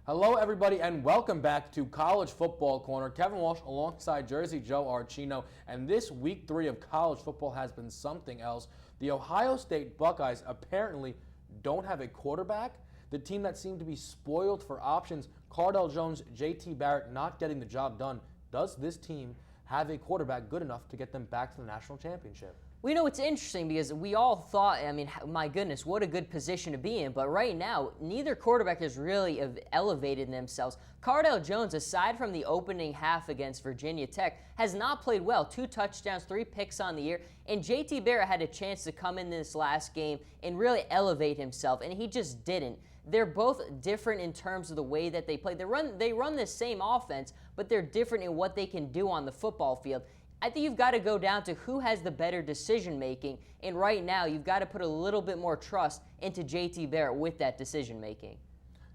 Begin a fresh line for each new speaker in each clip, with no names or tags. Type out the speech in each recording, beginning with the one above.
Hello, everybody, and welcome back to College Football Corner. Kevin Walsh alongside Jersey Joe Archino, and this week 3 of college football has been something else. The Ohio State Buckeyes apparently don't have a quarterback. The team that seemed to be spoiled for options, Cardale Jones, JT Barrett not getting the job done. Does this team have a quarterback good enough to get them back to the national championship?
We know it's interesting because we all thought, my goodness, what a good position to be in. But right now, neither quarterback has really elevated themselves. Cardale Jones, aside from the opening half against Virginia Tech, has not played well. 2 touchdowns, 3 picks on the year. And JT Barrett had a chance to come in this last game and really elevate himself, and he just didn't. They're both different in terms of the way that they play. They run the same offense, but they're different in what they can do on the football field. I think you've got to go down to who has the better decision-making, and right now you've got to put a little bit more trust into JT Barrett with that decision-making.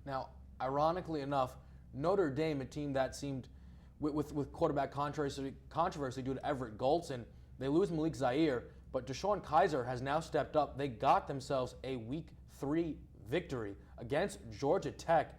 Now, ironically enough, Notre Dame, a team that seemed, with quarterback controversy due to Everett Golson, they lose Malik Zaire, but Deshaun Kaiser has now stepped up. They got themselves a Week 3 victory against Georgia Tech.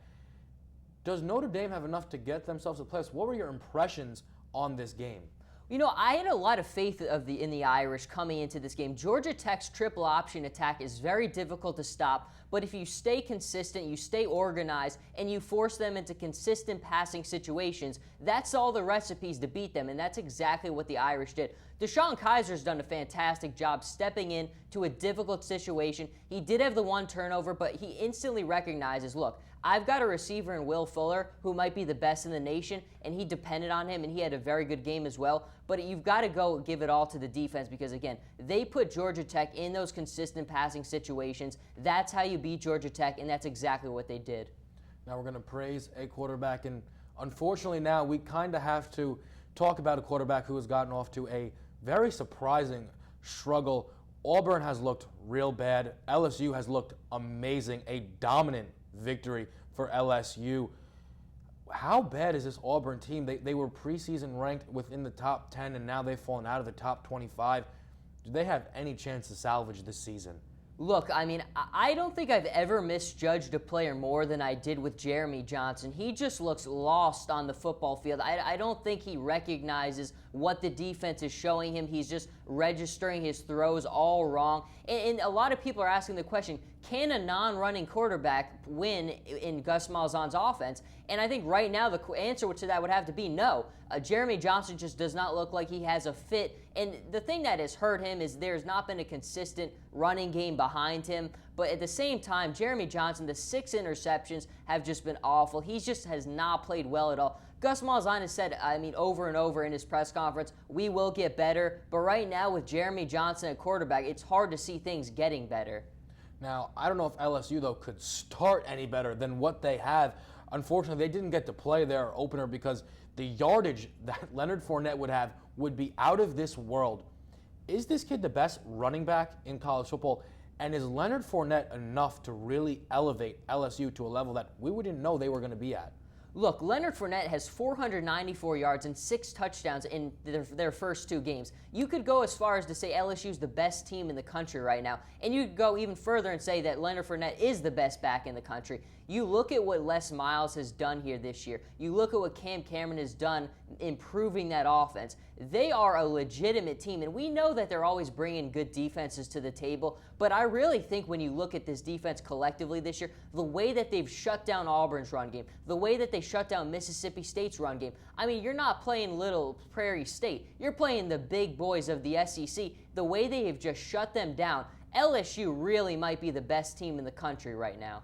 Does Notre Dame have enough to get themselves a place? What were your impressions on this game?
You know, I had a lot of faith in the Irish coming into this game. Georgia Tech's triple option attack is very difficult to stop, but if you stay consistent, you stay organized, and you force them into consistent passing situations, that's all the recipes to beat them, and that's exactly what the Irish did. Deshaun Kaiser's done a fantastic job stepping in to a difficult situation. He did have the 1 turnover, but he instantly recognizes, look, I've got a receiver in Will Fuller who might be the best in the nation, and he depended on him, and he had a very good game as well. But you've got to go give it all to the defense because, again, they put Georgia Tech in those consistent passing situations. That's how you beat Georgia Tech, and that's exactly what they did.
Now we're going to praise a quarterback, and unfortunately now we kind of have to talk about a quarterback who has gotten off to a very surprising struggle. Auburn has looked real bad. LSU has looked amazing, a dominant victory for LSU. How bad is this Auburn team? They were preseason ranked within the top 10, and now they've fallen out of the top 25. Do they have any chance to salvage this season?
Look, I don't think I've ever misjudged a player more than I did with Jeremy Johnson. He just looks lost on the football field. I don't think he recognizes what the defense is showing him. He's just registering his throws all wrong. And a lot of people are asking the question, can a non-running quarterback win in Gus Malzahn's offense? And I think right now the answer to that would have to be no. Jeremy Johnson just does not look like he has a fit. And the thing that has hurt him is there's not been a consistent running game behind him. But at the same time, Jeremy Johnson, the 6 interceptions have just been awful. He just has not played well at all. Gus Malzahn has said, over and over in his press conference, we will get better. But right now with Jeremy Johnson at quarterback, it's hard to see things getting better.
Now, I don't know if LSU, though, could start any better than what they have. Unfortunately, they didn't get to play their opener because the yardage that Leonard Fournette would have would be out of this world. Is this kid the best running back in college football? And is Leonard Fournette enough to really elevate LSU to a level that we wouldn't know they were going to be at?
Look, Leonard Fournette has 494 yards and 6 touchdowns in their first 2 games. You could go as far as to say LSU's the best team in the country right now. And you could go even further and say that Leonard Fournette is the best back in the country. You look at what Les Miles has done here this year. You look at what Cam Cameron has done improving that offense. They are a legitimate team, and we know that they're always bringing good defenses to the table, but I really think when you look at this defense collectively this year, the way that they've shut down Auburn's run game, the way that they shut down Mississippi State's run game, you're not playing little Prairie State. You're playing the big boys of the SEC. The way they have just shut them down, LSU really might be the best team in the country right now.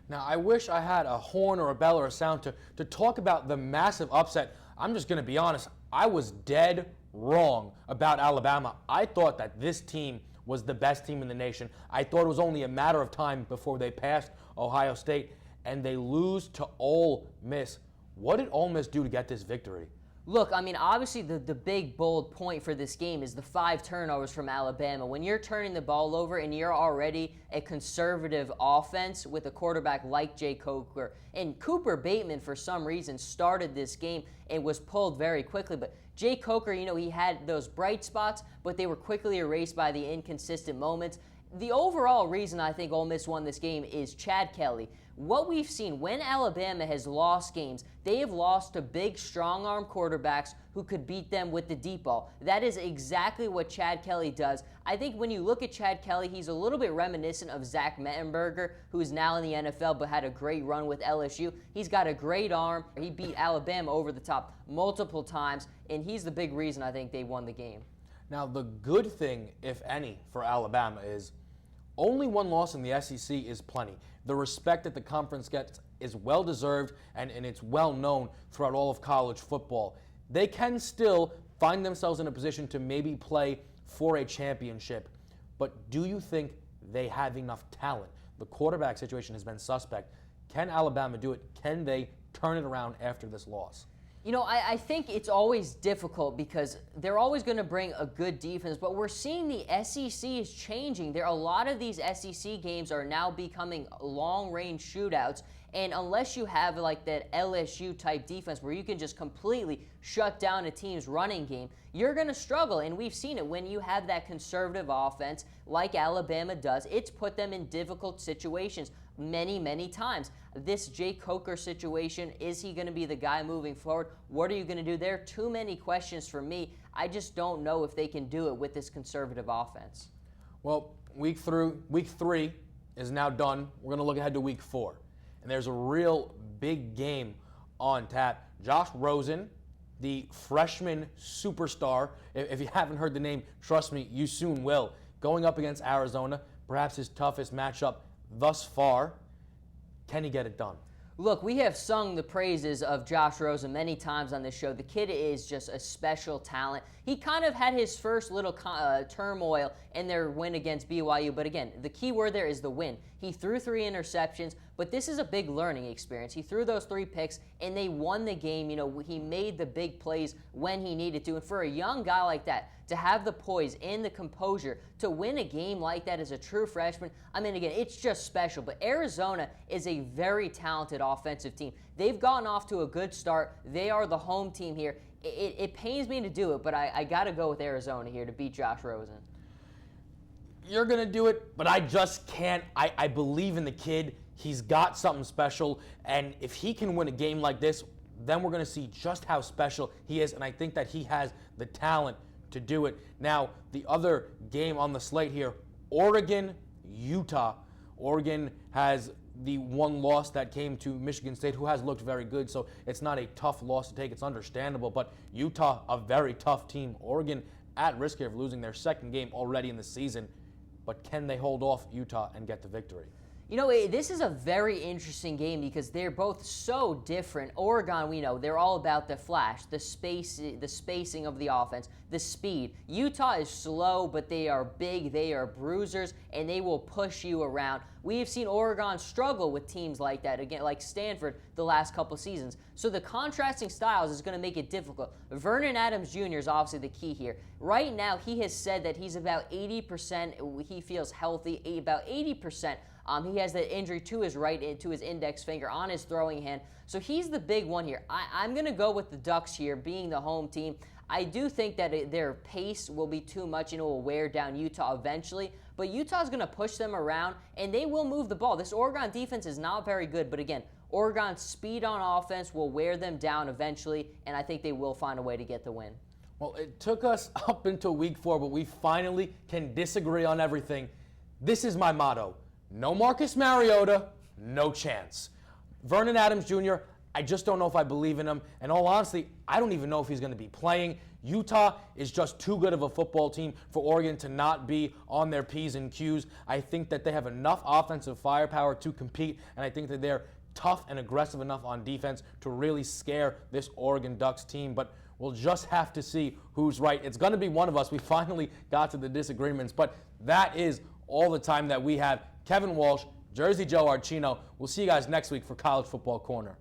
Now, I wish I had a horn or a bell or a sound to talk about the massive upset. I'm just going to be honest. I was dead wrong about Alabama. I thought that this team was the best team in the nation. I thought it was only a matter of time before they passed Ohio State, and they lose to Ole Miss. What did Ole Miss do to get this victory?
Look, obviously the big, bold point for this game is the 5 turnovers from Alabama. When you're turning the ball over and you're already a conservative offense with a quarterback like Jay Coker, and Cooper Bateman, for some reason, started this game and was pulled very quickly. But Jay Coker, he had those bright spots, but they were quickly erased by the inconsistent moments. The overall reason I think Ole Miss won this game is Chad Kelly. What we've seen when Alabama has lost games, they have lost to big, strong-arm quarterbacks who could beat them with the deep ball. That is exactly what Chad Kelly does. I think when you look at Chad Kelly, he's a little bit reminiscent of Zach Mettenberger, who is now in the NFL but had a great run with LSU. He's got a great arm. He beat Alabama over the top multiple times, and he's the big reason I think they won the game.
Now, the good thing, if any, for Alabama is only one loss in the SEC is plenty. The respect that the conference gets is well-deserved, and it's well-known throughout all of college football. They can still find themselves in a position to maybe play for a championship, but do you think they have enough talent? The quarterback situation has been suspect. Can Alabama do it? Can they turn it around after this loss?
You know, I think it's always difficult because they're always going to bring a good defense, but we're seeing the SEC is changing. A lot of these SEC games are now becoming long-range shootouts, and unless you have like that LSU-type defense where you can just completely shut down a team's running game, you're going to struggle, and we've seen it. When you have that conservative offense like Alabama does, it's put them in difficult situations many, many times. This Jake Coker situation, is he going to be the guy moving forward? What are you going to do there? Too many questions for me. I just don't know if they can do it with this conservative offense.
Well, week 3 is now done. We're going to look ahead to week 4. And there's a real big game on tap. Josh Rosen, the freshman superstar, if you haven't heard the name, trust me, you soon will, going up against Arizona, perhaps his toughest matchup thus far. Can he get it done?
Look, we have sung the praises of Josh Rosen many times on this show. The kid is just a special talent. He kind of had his first little turmoil in their win against BYU, but again, the key word there is the win. He threw 3 interceptions, but this is a big learning experience. He threw those 3 picks, and they won the game. You know, he made the big plays when he needed to, and for a young guy like that, to have the poise and the composure to win a game like that as a true freshman, I mean, again, it's just special. But Arizona is a very talented offensive team. They've gotten off to a good start. They are the home team here. It pains me to do it, but I got to go with Arizona here to beat Josh Rosen.
You're going to do it, but I just can't. I believe in the kid. He's got something special, and if he can win a game like this, then we're going to see just how special he is, and I think that he has the talent to do it. Now, the other game on the slate here, Oregon, Utah. Oregon has the one loss that came to Michigan State, who has looked very good, so it's not a tough loss to take. It's understandable, but Utah, a very tough team. Oregon at risk here of losing their second game already in the season, but can they hold off Utah and get the victory?
You know, this is a very interesting game because they're both so different. Oregon, we know, they're all about the flash, the spacing of the offense, the speed. Utah is slow, but they are big, they are bruisers, and they will push you around. We have seen Oregon struggle with teams like that, again, like Stanford the last couple seasons. So the contrasting styles is going to make it difficult. Vernon Adams Jr. is obviously the key here. Right now, he has said that he's about 80%, he feels healthy, about 80%. He has that injury to his to his index finger on his throwing hand. So he's the big one here. I'm going to go with the Ducks here, being the home team. I do think that their pace will be too much and it will wear down Utah eventually. But Utah's going to push them around, and they will move the ball. This Oregon defense is not very good, but again, Oregon's speed on offense will wear them down eventually, and I think they will find a way to get the win.
Well, it took us up until week 4, but we finally can disagree on everything. This is my motto. No Marcus Mariota, no chance. Vernon Adams Jr., I just don't know if I believe in him. And all honesty, I don't even know if he's going to be playing. Utah is just too good of a football team for Oregon to not be on their P's and Q's. I think that they have enough offensive firepower to compete, and I think that they're tough and aggressive enough on defense to really scare this Oregon Ducks team. But we'll just have to see who's right. It's going to be one of us. We finally got to the disagreements, but that is all the time that we have. Kevin Walsh, Jersey Joe Archino. We'll see you guys next week for College Football Corner.